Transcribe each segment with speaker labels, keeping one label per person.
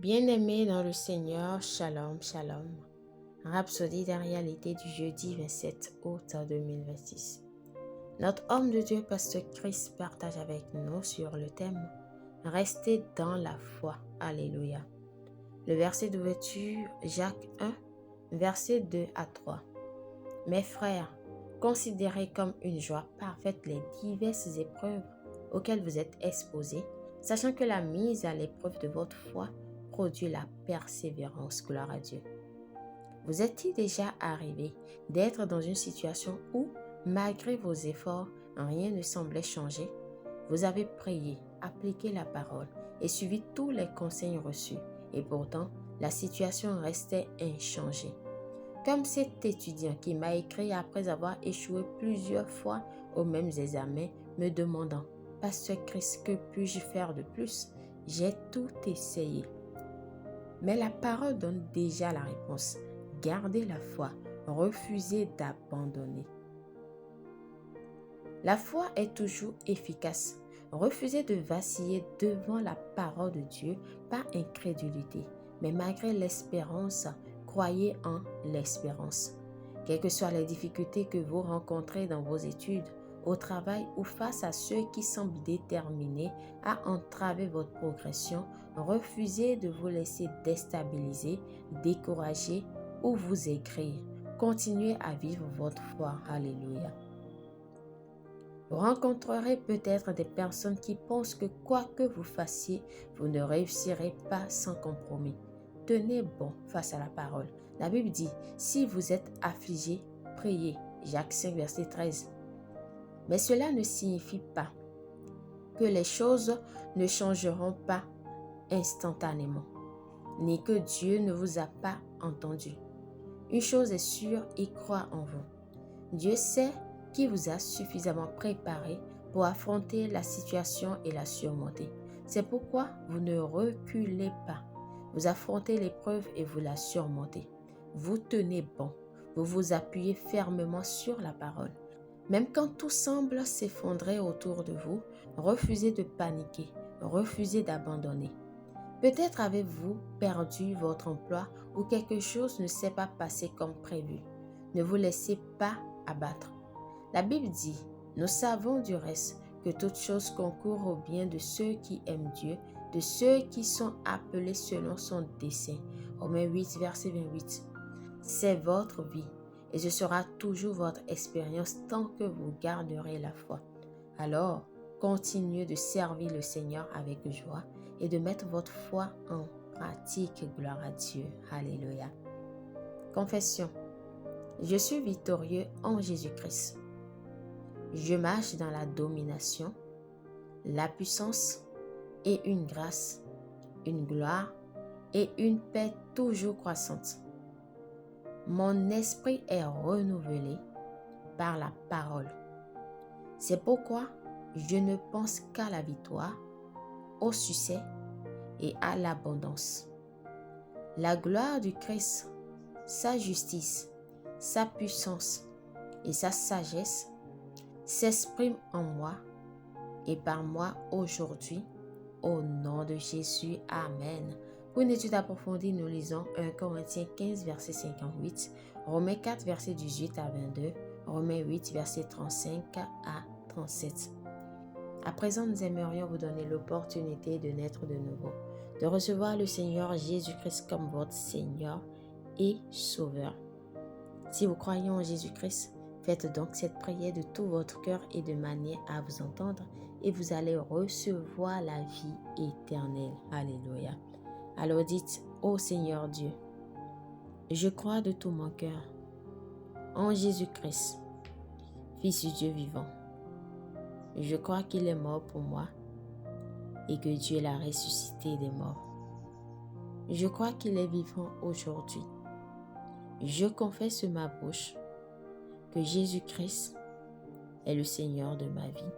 Speaker 1: Bien-aimés dans le Seigneur, Shalom, Shalom. Rhapsodie de réalité du jeudi 27 août 2026. Notre homme de Dieu, Pasteur Chris, partage avec nous sur le thème « Restez dans la foi ». Alléluia. Le verset d'ouverture, Jacques 1, versets 2 à 3. Mes frères, considérez comme une joie parfaite les diverses épreuves auxquelles vous êtes exposés, sachant que la mise à l'épreuve de votre foi produit la persévérance. Gloire à Dieu. Vous est-il déjà arrivé d'être dans une situation où, malgré vos efforts, rien ne semblait changer? Vous avez prié, appliqué la parole et suivi tous les conseils reçus, et pourtant, la situation restait inchangée. Comme cet étudiant qui m'a écrit après avoir échoué plusieurs fois aux mêmes examens, me demandant « Pasteur Chris, que puis-je faire de plus? J'ai tout essayé. » Mais la parole donne déjà la réponse. Gardez la foi, refusez d'abandonner. La foi est toujours efficace. Refusez de vaciller devant la parole de Dieu par incrédulité. Mais malgré l'espérance, croyez en l'espérance. Quelles que soient les difficultés que vous rencontrez dans vos études, au travail ou face à ceux qui semblent déterminés à entraver votre progression, refusez de vous laisser déstabiliser, décourager ou vous écrire. Continuez à vivre votre foi. Alléluia. Vous rencontrerez peut-être des personnes qui pensent que quoi que vous fassiez, vous ne réussirez pas sans compromis. Tenez bon face à la parole. La Bible dit, si vous êtes affligé, priez. Jacques 5, verset 13. Mais cela ne signifie pas que les choses ne changeront pas instantanément, ni que Dieu ne vous a pas entendu. Une chose est sûre, il croit en vous. Dieu sait qu'il vous a suffisamment préparé pour affronter la situation et la surmonter. C'est pourquoi vous ne reculez pas. Vous affrontez l'épreuve et vous la surmontez. Vous tenez bon. Vous vous appuyez fermement sur la parole. Même quand tout semble s'effondrer autour de vous, refusez de paniquer, refusez d'abandonner. Peut-être avez-vous perdu votre emploi ou quelque chose ne s'est pas passé comme prévu. Ne vous laissez pas abattre. La Bible dit, nous savons du reste que toute chose concourt au bien de ceux qui aiment Dieu, de ceux qui sont appelés selon son dessein. Romains 8, verset 28. C'est votre vie et ce sera toujours votre expérience tant que vous garderez la foi. Alors, continuez de servir le Seigneur avec joie et de mettre votre foi en pratique. Gloire à Dieu. Alléluia. Confession. Je suis victorieux en Jésus-Christ. Je marche dans la domination, la puissance et une grâce, une gloire et une paix toujours croissante. Mon esprit est renouvelé par la parole. C'est pourquoi je ne pense qu'à la victoire, au succès et à l'abondance. La gloire du Christ, sa justice, sa puissance et sa sagesse s'expriment en moi et par moi aujourd'hui. Au nom de Jésus, Amen. Pour une étude approfondie, nous lisons 1 Corinthiens 15, verset 58, Romains 4, verset 18 à 22, Romains 8, verset 35 à 37. À présent, nous aimerions vous donner l'opportunité de naître de nouveau, de recevoir le Seigneur Jésus-Christ comme votre Seigneur et Sauveur. Si vous croyez en Jésus-Christ, faites donc cette prière de tout votre cœur et de manière à vous entendre et vous allez recevoir la vie éternelle. Alléluia. Alors dites, ô Seigneur Dieu, je crois de tout mon cœur en Jésus-Christ, Fils du Dieu vivant. Je crois qu'il est mort pour moi et que Dieu l'a ressuscité des morts. Je crois qu'il est vivant aujourd'hui. Je confesse de ma bouche que Jésus-Christ est le Seigneur de ma vie.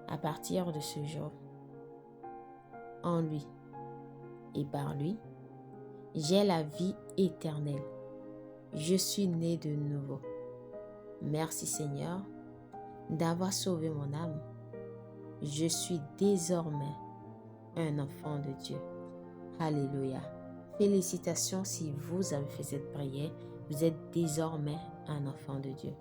Speaker 1: À partir de ce jour, en lui et par lui, j'ai la vie éternelle. Je suis né de nouveau. Merci Seigneur d'avoir sauvé mon âme. Je suis désormais un enfant de Dieu. Alléluia. Félicitations si vous avez fait cette prière. Vous êtes désormais un enfant de Dieu.